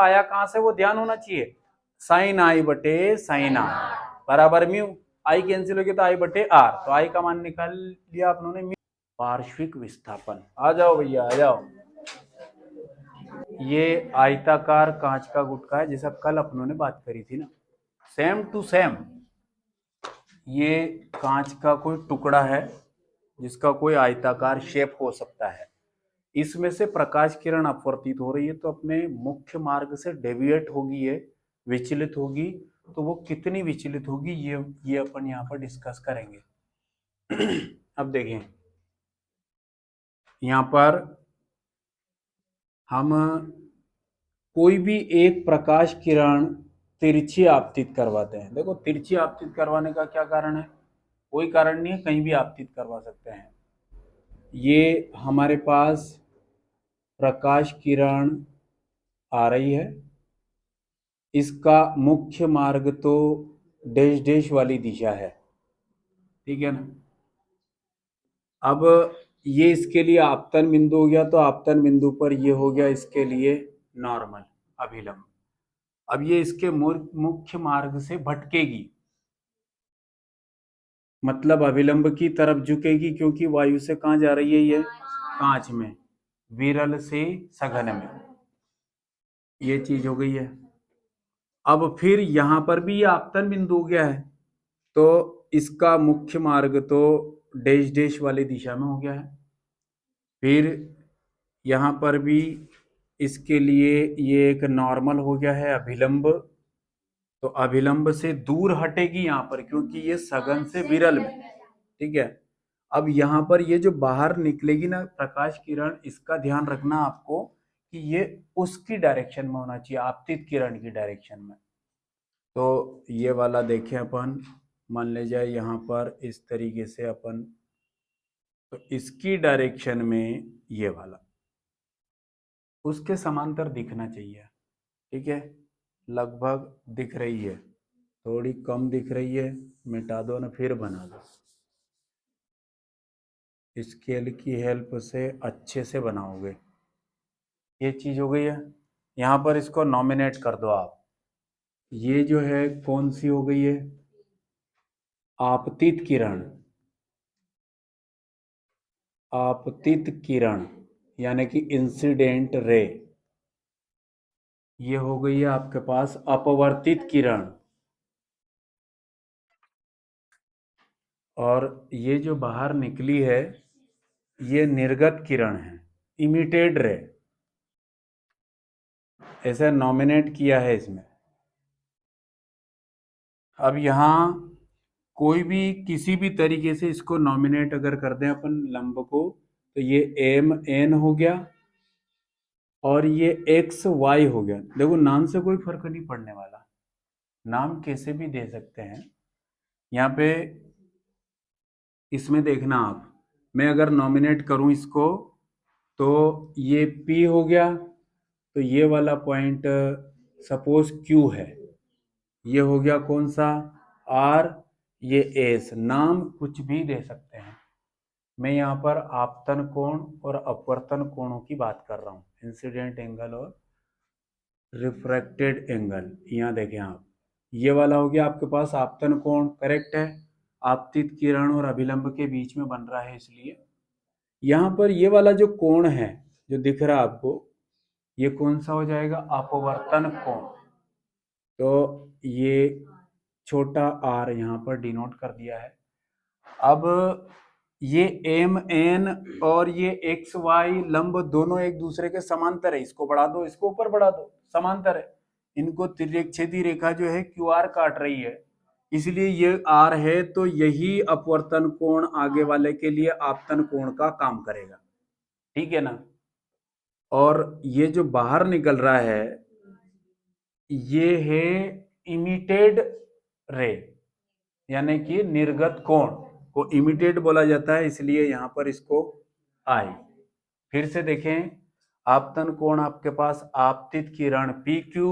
आया कहां से वो ध्यान होना चाहिए, साइन आई बटे साइन आर बराबर म्यू, आई कैंसिल हो गया तो आई बटे आर, तो आई का मान निकाल लिया अपनों ने। पार्श्विक विस्थापन, आ जाओ भैया आ जाओ। ये आयताकार कांच का गुटका है जैसा कल अपनों ने बात करी थी ना, सेम टू सेम। ये कांच का कोई टुकड़ा है जिसका कोई आयताकार शेप हो सकता है, इसमें से प्रकाश किरण अपवर्तित हो रही है तो अपने मुख्य मार्ग से डेविएट होगी, ये विचलित होगी, तो वो कितनी विचलित होगी ये अपन यहाँ पर डिस्कस करेंगे। अब देखें यहाँ पर हम कोई भी एक प्रकाश किरण तिरछी आपतित करवाते हैं। देखो तिरछी आपतित करवाने का क्या कारण है, कोई कारण नहीं है, कहीं भी आपतित करवा सकते हैं। ये हमारे पास प्रकाश किरण आ रही है, इसका मुख्य मार्ग तो डैश डैश वाली दिशा है, ठीक है ना। अब ये इसके लिए आपतन बिंदु हो गया, तो आपतन बिंदु पर ये हो गया इसके लिए नॉर्मल अभिलंब। अब ये इसके मुख्य मार्ग से भटकेगी, मतलब अभिलंब की तरफ झुकेगी, क्योंकि वायु से कहां जा रही है, ये कांच में, विरल से सघन में, ये चीज हो गई है। अब फिर यहां पर भी ये आपतन बिंदु हो गया है, तो इसका मुख्य मार्ग तो डैश डैश वाली दिशा में हो गया है। फिर यहां पर भी इसके लिए ये एक नॉर्मल हो गया है अभिलंब, तो अभिलंब से दूर हटेगी यहां पर, क्योंकि ये सघन से विरल में, ठीक है। अब यहां पर ये जो बाहर निकलेगी ना प्रकाश किरण, इसका ध्यान रखना आपको कि ये उसकी डायरेक्शन में होना चाहिए, आपतित किरण की डायरेक्शन में। तो ये वाला देखें अपन, मान ले जाए यहाँ पर इस तरीके से अपन, तो इसकी डायरेक्शन में ये वाला उसके समांतर दिखना चाहिए, ठीक है। लगभग दिख रही है, थोड़ी कम दिख रही है, मिटा दो ना फिर बना दो, स्केल की हेल्प से अच्छे से बनाओगे। ये चीज हो गई है। यहाँ पर इसको नॉमिनेट कर दो आप, ये जो है कौन सी हो गई है, आपतित किरण, आपतित किरण यानी कि इंसिडेंट रे। ये हो गई है आपके पास अपवर्तित किरण, और ये जो बाहर निकली है ये निर्गत किरण है, इमिटेड रे, ऐसा नॉमिनेट किया है इसमें। अब यहाँ कोई भी किसी भी तरीके से इसको नॉमिनेट अगर कर दें अपन लंब को, तो ये एम एन हो गया और ये एक्स वाई हो गया। देखो नाम से कोई फर्क नहीं पड़ने वाला, नाम कैसे भी दे सकते हैं। यहाँ पे इसमें देखना आप, मैं अगर नॉमिनेट करूं इसको तो ये P हो गया, तो ये वाला पॉइंट सपोज Q है, ये हो गया कौन सा R, ये S, नाम कुछ भी दे सकते हैं। मैं यहाँ पर आपतन कोण और अपवर्तन कोणों की बात कर रहा हूँ, इंसिडेंट एंगल और रिफ्रैक्टेड एंगल। यहाँ देखें आप, ये वाला हो गया आपके पास आपतन कोण, करेक्ट है, आपतित किरण और अभिलंब के बीच में बन रहा है, इसलिए यहाँ पर ये वाला जो कोण है जो दिख रहा है आपको, ये कौन सा हो जाएगा, अपवर्तन कोण। तो ये छोटा r यहाँ पर डिनोट कर दिया है। अब ये एम एन और ये एक्स वाई लंब दोनों एक दूसरे के समांतर है, इसको बढ़ा दो इसको ऊपर बढ़ा दो, समांतर है, इनको तिर्यकछेदी रेखा जो है क्यू आर काट रही है, इसलिए ये आर है, तो यही अपवर्तन कोण आगे वाले के लिए आपतन कोण का काम करेगा, ठीक है ना। और ये जो बाहर निकल रहा है ये है इमिटेड रे, यानी कि निर्गत कोण को इमिटेड बोला जाता है, इसलिए यहां पर इसको आई। फिर से देखें, आपतन कोण आपके पास आपतित किरण पी क्यू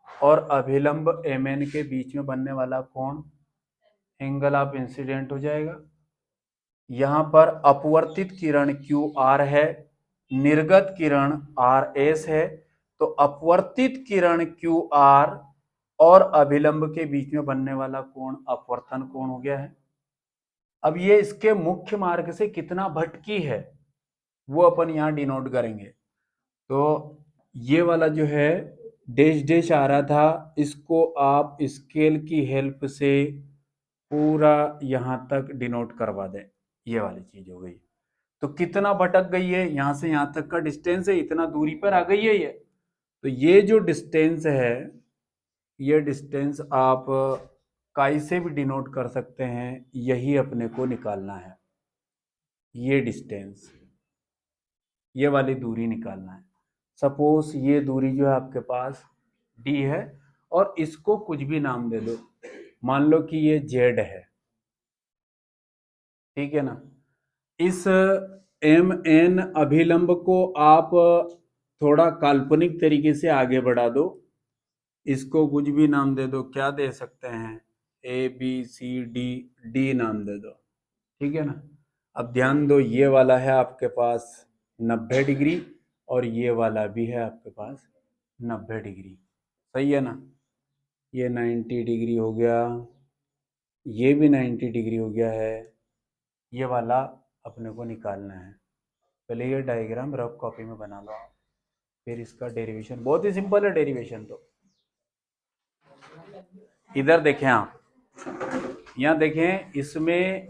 और अभिलंब एम एन के बीच में बनने वाला कोण एंगल ऑफ इंसिडेंट हो जाएगा। यहां पर अपवर्तित किरण क्यू आर है, निर्गत किरण आर एस है, तो अपवर्तित किरण क्यू आर और अभिलंब के बीच में बनने वाला कोण अपवर्तन कोण हो गया है। अब ये इसके मुख्य मार्ग से कितना भटकी है वो अपन यहां डिनोट करेंगे। तो ये वाला जो है डैश डैश आ रहा था, इसको आप स्केल की हेल्प से पूरा यहां तक डिनोट करवा दें। ये वाली चीज हो गई। तो कितना भटक गई है, यहां से यहां तक का डिस्टेंस है, इतना दूरी पर आ गई है ये। तो ये जो डिस्टेंस है, ये डिस्टेंस आप काई से भी डिनोट कर सकते हैं, यही अपने को निकालना है। ये डिस्टेंस, ये वाली दूरी निकालना है। सपोज ये दूरी जो है आपके पास d है और इसको कुछ भी नाम दे दो, मान लो कि ये z है, ठीक है ना। इस एम एन अभिलंब को आप थोड़ा काल्पनिक तरीके से आगे बढ़ा दो, इसको कुछ भी नाम दे दो, क्या दे सकते हैं, A B C D, D नाम दे दो, ठीक है ना। अब ध्यान दो, ये वाला है आपके पास 90 डिग्री और ये वाला भी है आपके पास 90 डिग्री, सही है ना। ये 90 डिग्री हो गया, ये भी 90 डिग्री हो गया है। ये वाला अपने को निकालना है। पहले ये डायग्राम रफ कॉपी में बना लो आप, फिर इसका डेरिवेशन बहुत ही सिंपल है। डेरिवेशन तो इधर देखें आप, यहाँ देखें, इसमें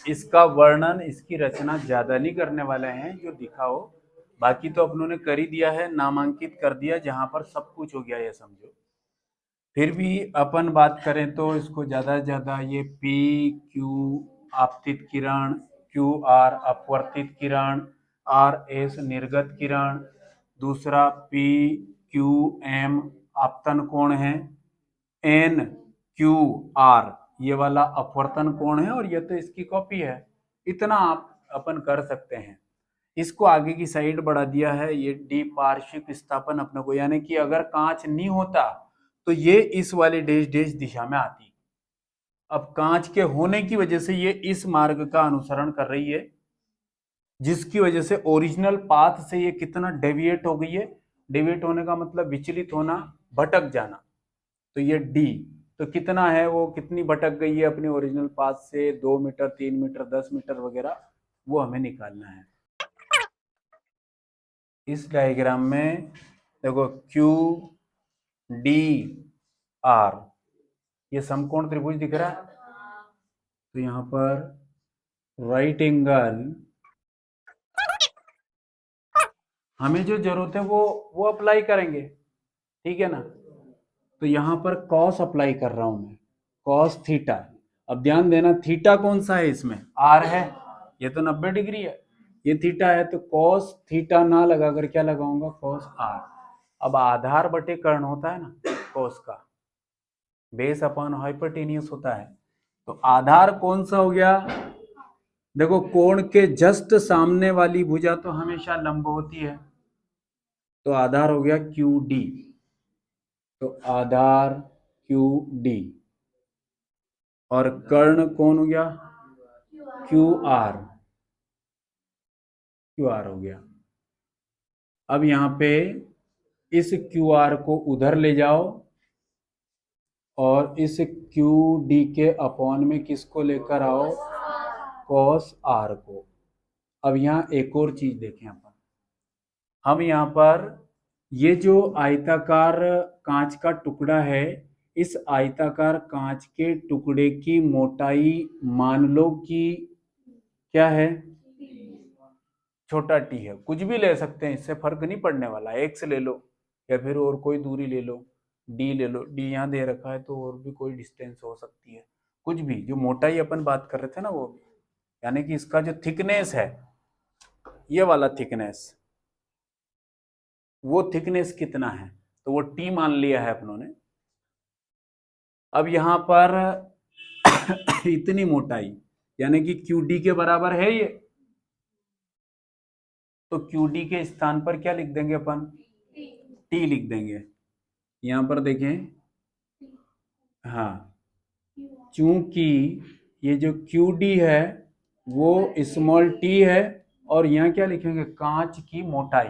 इसका वर्णन, इसकी रचना ज्यादा नहीं करने वाले हैं, जो दिखा हो। बाकी तो अपनों ने कर ही दिया है, नामांकित कर दिया, जहां पर सब कुछ हो गया ये समझो। फिर भी अपन बात करें तो इसको ज्यादा से ज्यादा ये पी क्यू आपतित किरण, क्यू आर अपवर्तित किरण, आर एस निर्गत किरण, दूसरा पी क्यू एम आपतन कोण है, एन क्यू आर ये वाला अपवर्तन कोण है, और ये तो इसकी कॉपी है। इतना आप अपन कर सकते हैं। इसको आगे की साइड बढ़ा दिया है, ये डी पार्श्विक विस्थापन अपने को, यानी कि अगर कांच नहीं होता तो ये इस वाले डैश डैश दिशा में आती। अब कांच के होने की वजह से ये इस मार्ग का अनुसरण कर रही है, जिसकी वजह से ओरिजिनल पाथ से ये कितना डेविएट हो गई है। डेविएट होने का मतलब विचलित होना, भटक जाना। तो ये डी, तो कितना है वो, कितनी भटक गई है अपनी ओरिजिनल पाथ से, 2 मीटर, 3 मीटर, 10 मीटर वगैरह, वो हमें निकालना है। इस डायग्राम में देखो क्यू डी आर, ये समकोण त्रिभुज दिख रहा है। तो यहां पर राइट एंगल, हमें जो जरूरत है वो अप्लाई करेंगे, ठीक है ना। तो यहां पर कॉस अप्लाई कर रहा हूं मैं, कॉस थीटा। अब ध्यान देना, थीटा कौन सा है इसमें, आर है, ये तो 90 डिग्री है, ये थीटा है, तो कॉस थीटा ना लगाकर क्या लगाऊंगा, कॉस आर। अब आधार बटे कर्ण होता है ना कॉस का, बेस अपॉन हाइपोटेनियस होता है। तो आधार कौन सा हो गया, देखो कोण के जस्ट सामने वाली भुजा तो हमेशा लंब होती है, तो आधार हो गया क्यू डी। तो आधार क्यू डी, और कर्ण कौन हो गया, क्यू आर, क्यू आर हो गया। अब यहां पे इस क्यू आर को उधर ले जाओ और इस क्यू डी के अपॉन में किसको लेकर आओ, कॉस आर को। अब यहां एक और चीज देखें अपन, हम यहां पर ये जो आयताकार कांच का टुकड़ा है, इस आयताकार कांच के टुकड़े की मोटाई मान लो कि क्या है, छोटा टी है। कुछ भी ले सकते हैं, इससे फर्क नहीं पड़ने वाला, एक्स ले लो या फिर और कोई दूरी ले लो, डी ले लो, डी यहाँ दे रखा है तो और भी कोई डिस्टेंस हो सकती है, कुछ भी। जो मोटाई अपन बात कर रहे थे ना वो भी, यानी कि इसका जो थिकनेस है, ये वाला थिकनेस, वो थिकनेस कितना है, तो वो टी मान लिया है अपनों ने। अब यहां पर इतनी मोटाई यानी कि क्यू डी के बराबर है ये, तो क्यू डी के स्थान पर क्या लिख देंगे अपन, टी लिख देंगे। यहां पर देखें, हाँ, चूंकि ये जो क्यू डी है वो स्मॉल टी है, और यहां क्या लिखेंगे, कांच की मोटाई,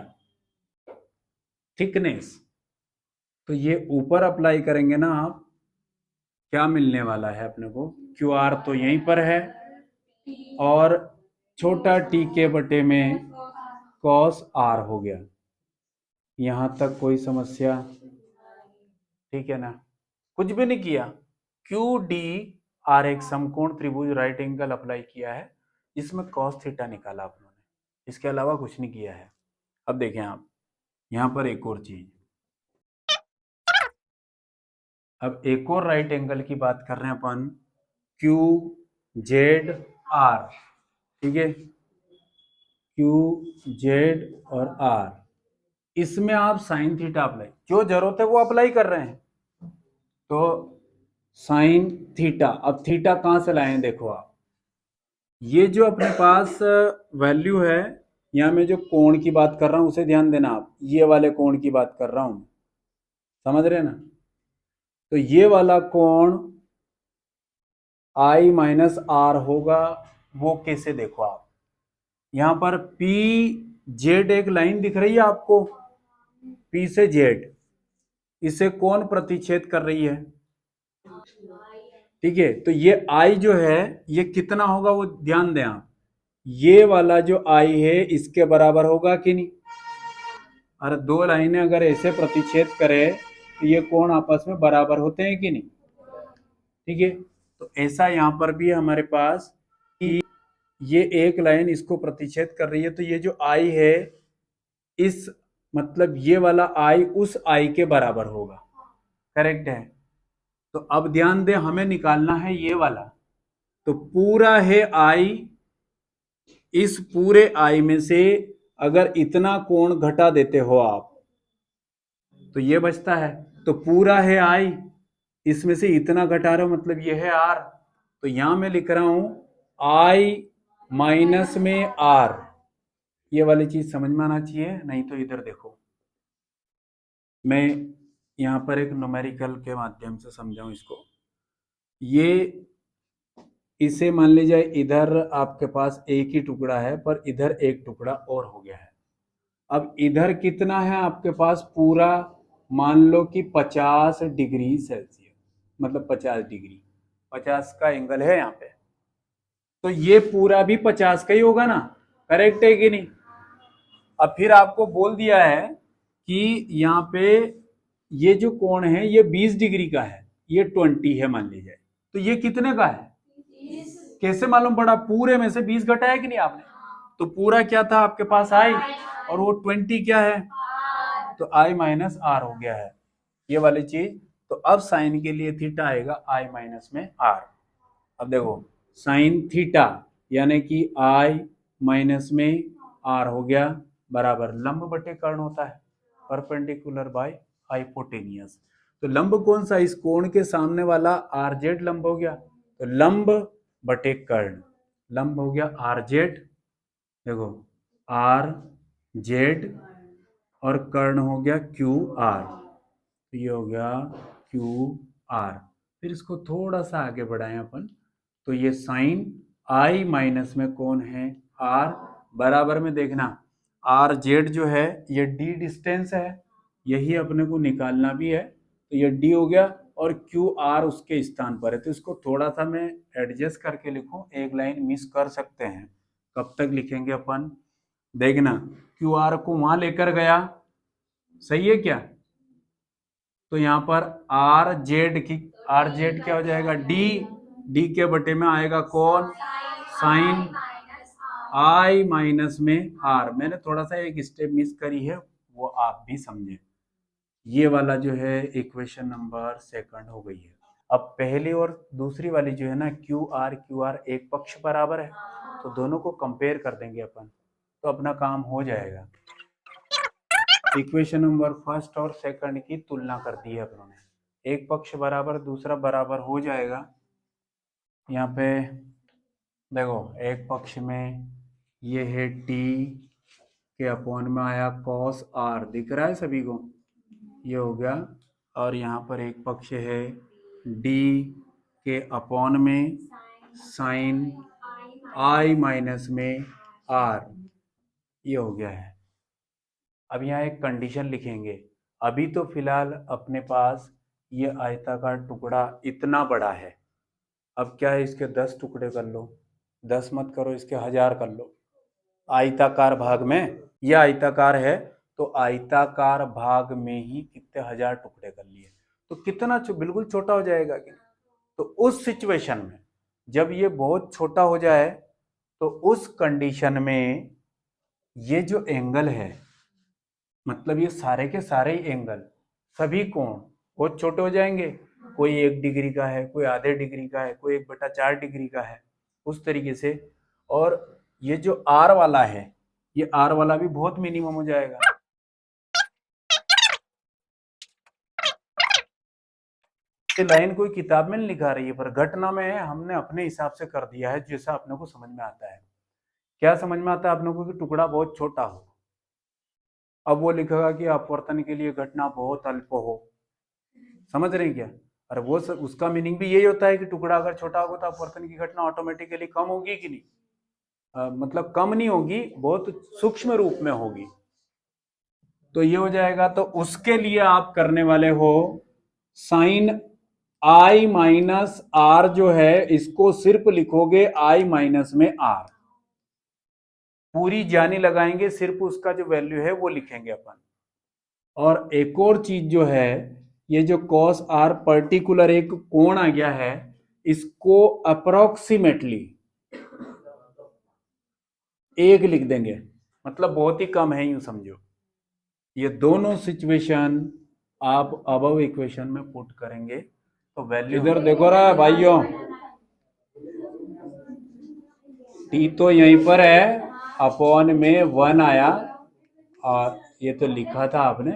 थिकनेस, तो ये ऊपर अप्लाई करेंगे ना आप, क्या मिलने वाला है अपने को, क्यू आर तो यहीं पर है और छोटा टी के बटे में कॉस आर हो गया। यहां तक कोई समस्या? ठीक है ना, कुछ भी नहीं किया। क्यू डी आर एक समकोण त्रिभुज राइट एंगल अप्लाई किया है जिसमें कॉस थीटा निकाला आप लोगों ने, इसके अलावा कुछ नहीं किया है। अब देखें आप यहां पर एक और चीज, अब एक और राइट एंगल की बात कर रहे हैं अपन, क्यू जेड आर, ठीक है, क्यू जेड और आर, इसमें आप साइन थीटा अप्लाई, जो जरूरत है वो अप्लाई कर रहे हैं। तो साइन थीटा, अब थीटा कहां से लाए हैं देखो आप, ये जो अपने पास वैल्यू है, यहां मैं जो कोण की बात कर रहा हूं उसे ध्यान देना आप, ये वाले कोण की बात कर रहा हूं, समझ रहे ना। तो ये वाला कोण आई माइनस आर होगा, वो कैसे देखो आप, यहां पर पी जेड एक लाइन दिख रही है आपको, पी से जेड, इसे कौन प्रतिच्छेद कर रही है, ठीक है। तो ये आई जो है ये कितना होगा वो ध्यान दें आप, ये वाला जो आई है इसके बराबर होगा कि नहीं, और दो लाइनें अगर ऐसे प्रतिच्छेद करे तो ये कोण आपस में बराबर होते हैं कि नहीं, ठीक है। तो ऐसा यहां पर भी हमारे पास कि ये एक लाइन इसको प्रतिच्छेद कर रही है, तो ये जो आई है इस, मतलब ये वाला आई उस आई के बराबर होगा, करेक्ट है। तो अब ध्यान दें हमें निकालना है ये वाला, तो पूरा है आई, इस पूरे आई में से अगर इतना कोण घटा देते हो आप तो ये बचता है, तो पूरा है आई, इसमें से इतना घटा रहे हो मतलब ये है आर, तो यहां मैं लिख रहा हूं आई माइनस में आर, ये वाली चीज समझ में आना चाहिए, नहीं तो इधर देखो मैं यहां पर एक न्यूमेरिकल के माध्यम से समझाऊं इसको, ये इसे मान लीजिए इधर आपके पास एक ही टुकड़ा है पर इधर एक टुकड़ा और हो गया है, अब इधर कितना है आपके पास पूरा, मान लो कि 50 डिग्री सेल्सियस, मतलब 50 डिग्री, 50 का एंगल है यहाँ पे, तो ये पूरा भी 50 का ही होगा ना, करेक्ट है कि नहीं। अब फिर आपको बोल दिया है कि यहाँ पे ये जो कोण है ये 20 डिग्री का है, ये 20 है मान लीजिए, तो ये कितने का है, कैसे मालूम पड़ा, पूरे में से 20 घटाया कि नहीं आपने, तो पूरा क्या था आपके पास आई, और वो 20 क्या है, तो आई माइनस आर हो गया है, ये वाली चीज। तो अब साइन के लिए थीटा आएगा आई माइनस में आर, अब देखो साइन थीटा यानी कि आई माइनस में आर हो गया बराबर लंब बटे कर्ण होता है, परपेंडिकुलर बाय हाइपोटेनियस, तो लंब कौन सा, इस कोण के सामने वाला आर जेड लंब हो गया, तो लंब बटे कर्ण, लंब हो गया आर जेड, देखो आर जेड, और कर्ण हो गया क्यू आर, तो ये हो गया क्यू आर। फिर इसको थोड़ा सा आगे बढ़ाएं अपन, तो ये साइन आई माइनस में कौन है आर, बराबर में देखना आर जेड जो है ये डी डिस्टेंस है, यही अपने को निकालना भी है, तो ये डी हो गया, और क्यू आर उसके स्थान पर है, तो इसको थोड़ा सा मैं एडजस्ट करके लिखूं, एक लाइन मिस कर सकते हैं, कब तक लिखेंगे अपन, देखना क्यू आर को वहां लेकर गया, सही है क्या, तो यहाँ पर आर जेड की, आर जेड क्या हो जाएगा डी, डी के बटे में आएगा कौन, साइन आई माइनस में आर, मैंने थोड़ा सा एक स्टेप मिस करी है वो आप भी समझे, ये वाला जो है इक्वेशन नंबर सेकंड हो गई है। अब पहली और दूसरी वाली जो है ना क्यू आर एक पक्ष बराबर है, तो दोनों को कंपेयर कर देंगे अपन, तो अपना काम हो जाएगा। इक्वेशन नंबर फर्स्ट और सेकंड की तुलना कर दी है अपनों ने, एक पक्ष बराबर दूसरा बराबर हो जाएगा, यहाँ पे देखो एक पक्ष में ये है टी के अपॉन में आया कॉस आर, दिख रहा है सभी को, ये हो गया, और यहाँ पर एक पक्ष है डी के अपॉन में साइन आई माइनस में आर, ये हो गया है। अब यहाँ एक कंडीशन लिखेंगे, अभी तो फिलहाल अपने पास ये आयताकार टुकड़ा इतना बड़ा है। अब क्या है, इसके 10 टुकड़े कर लो, 10 मत करो, इसके 1000 कर लो। आयताकार भाग में, ये आयताकार है तो आयताकार भाग में ही कितने 1000 टुकड़े कर लिए, तो कितना बिल्कुल छोटा हो जाएगा कि नहीं? तो उस सिचुएशन में जब ये बहुत छोटा हो जाए तो उस कंडीशन में ये जो एंगल है, मतलब ये सारे के सारे ही एंगल, सभी कोण बहुत छोटे हो जाएंगे। कोई 1 डिग्री का है, कोई आधे डिग्री का है, कोई 1/4 डिग्री का है, उस तरीके से। और ये जो आर वाला है, ये आर वाला भी बहुत मिनिमम हो जाएगा। ये लाइन कोई किताब में नहीं लिखा रही है, पर घटना में हमने अपने हिसाब से कर दिया है जैसा अपने को समझ में आता है। क्या समझ में आता है अपने को? कि टुकड़ा बहुत छोटा हो। अब वो लिखेगा कि अपवर्तन के लिए घटना बहुत अल्प हो। समझ रहे हैं क्या? अरे वो उसका मीनिंग भी यही होता है कि टुकड़ा अगर छोटा होगा तो अपवर्तन की घटना ऑटोमेटिकली कम होगी कि नहीं? मतलब कम नहीं होगी, बहुत सूक्ष्म रूप में होगी। तो ये हो जाएगा। तो उसके लिए आप करने वाले हो साइन आई माइनस आर जो है, इसको सिर्फ लिखोगे आई माइनस में आर, पूरी जानी लगाएंगे, सिर्फ उसका जो वैल्यू है वो लिखेंगे अपन। और एक और चीज जो है, ये जो कॉस आर पर्टिकुलर एक कोण आ गया है, इसको अप्रोक्सीमेटली 1 लिख देंगे, मतलब बहुत ही कम है, यूं समझो। ये दोनों सिचुएशन आप अबव इक्वेशन में पुट करेंगे तो वैल्यू, इधर देखो रहा भाइयों, टी तो यहीं पर है, अपॉन में 1 आया, और ये तो लिखा था आपने,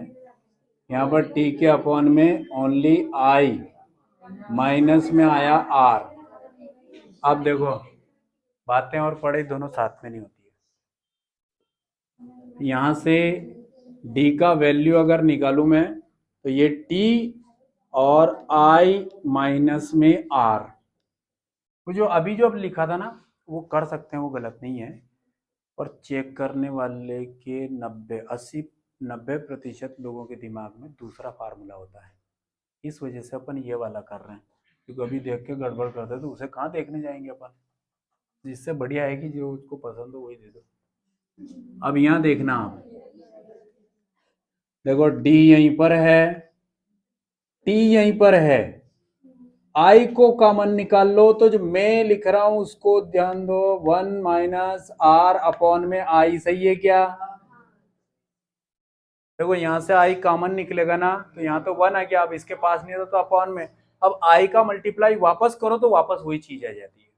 यहाँ पर टी के अपॉन में ओनली आई माइनस में आया आर। अब देखो, बातें और पढ़ाई दोनों साथ में नहीं होती है। यहां से डी का वैल्यू अगर निकालू मैं, तो ये टी और आई माइनस में आर, वो जो अभी जो अब लिखा था ना, वो कर सकते हैं, वो गलत नहीं है। और चेक करने वाले के 90-80-90% लोगों के दिमाग में दूसरा फार्मूला होता है। इस वजह से अपन ये वाला कर रहे हैं, क्योंकि अभी देख के गड़बड़ करते तो उसे कहाँ देखने जाएंगे अपन। जिससे बढ़िया है कि जो उसको पसंद हो वही दे दो। अब यहाँ देखना आप, देखो डी यहीं पर है, टी यहीं पर है, आई को कॉमन निकाल लो, तो जो मैं लिख रहा हूं उसको ध्यान दो, 1 माइनस आर अपॉन में आई, सही है क्या? देखो यहां से आई कॉमन निकलेगा ना, तो यहाँ तो 1 आ गया, अब इसके पास नहीं था तो अपॉन में, अब आई का मल्टीप्लाई वापस करो तो वापस वही चीज आ जाती है।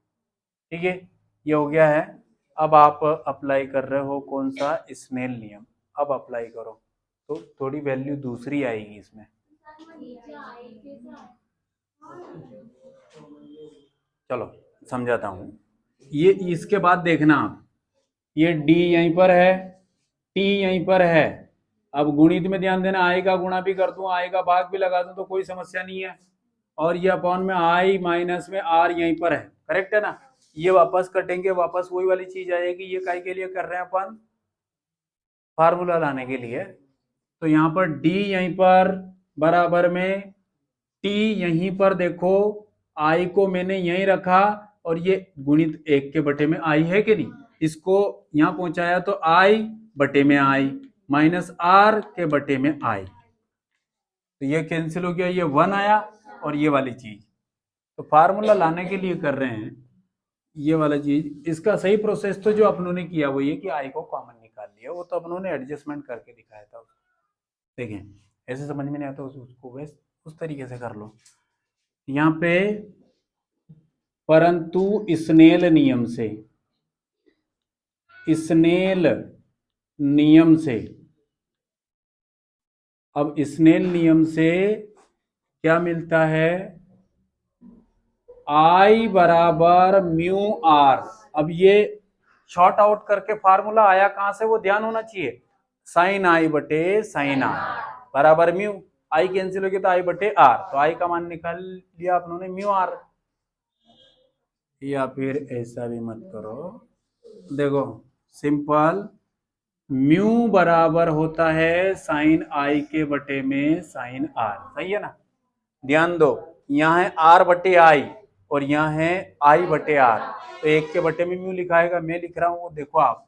ठीक है, ये हो गया है। अब आप अप्लाई कर रहे हो कौन सा? स्नेल नियम। अब अप्लाई करो तो थोड़ी वैल्यू दूसरी आएगी इसमें। चलो समझाता हूं। ये इसके बाद देखना आप, ये डी यहीं पर है, टी यहीं पर है। अब गुणित में ध्यान देना, आई का गुणा भी कर दूं, आई का भाग भी लगा दूं तो कोई समस्या नहीं है। और ये अपॉन में आई माइनस में आर यहीं पर है, करेक्ट है ना? ये वापस कटेंगे, वापस वही वाली चीज आएगी। ये काय के लिए कर रहे हैं अपन? फार्मूला लाने के लिए। तो यहाँ पर डी यहीं पर बराबर में टी यहीं पर, देखो आई को मैंने यहीं रखा, और ये गुणित 1 के बटे में आई है कि नहीं, इसको यहां पहुंचाया तो आई बटे में आई माइनस आर के बटे में आई, तो ये कैंसिल हो गया, ये 1 आया और ये वाली चीज। तो फार्मूला लाने के लिए कर रहे हैं ये वाला चीज। इसका सही प्रोसेस तो जो अपनों ने किया वो ये कि आई को कॉमन निकाल लिया, वो तो अपनों ने एडजस्टमेंट करके दिखाया था। देखें ऐसे समझ में नहीं आता उसको वैसे उस तरीके से कर लो यहाँ पे। परंतु स्नेल नियम से, स्नेल नियम से, अब स्नेल नियम से क्या मिलता है? आई बराबर म्यू आर। अब ये शॉर्ट आउट करके फार्मूला आया कहां से, वो ध्यान होना चाहिए। साइन आई बटे साइन आर बराबर म्यू, आई कैंसिल हो गया तो आई बटे आर, तो आई का मान निकाल लिया अपनों म्यू आर। या फिर ऐसा भी मत करो, देखो सिंपल म्यू बराबर होता है साइन आई के बटे में साइन आर, सही है ना। ध्यान दो, यहाँ है आर बटे आई और यहाँ है आई बटे आर, तो एक के बटे में म्यू लिखाएगा, मैं लिख रहा हूं वो देखो आप।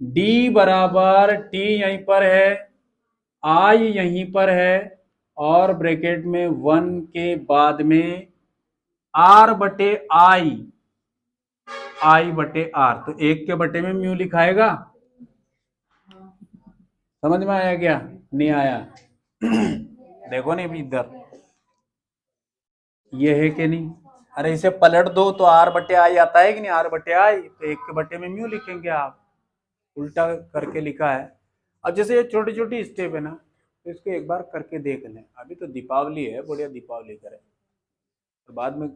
डी बराबर टी यहीं पर है, आई यहीं पर है, और ब्रैकेट में 1 के बाद में आर बटे आई, आई बटे आर, तो एक के बटे में म्यू लिखाएगा। समझ में आया क्या, नहीं आया? देखो नहीं अभी इधर, ये है कि नहीं? अरे इसे पलट दो तो आर बटे आई आता है कि नहीं, आर बटे आई, तो एक के बटे में म्यू लिखेंगे आप, उल्टा करके लिखा है। अब जैसे ये छोटी छोटी स्टेप है ना, तो इसको एक बार करके देख लें। अभी तो दीपावली है, बढ़िया दीपावली करें, तो बाद में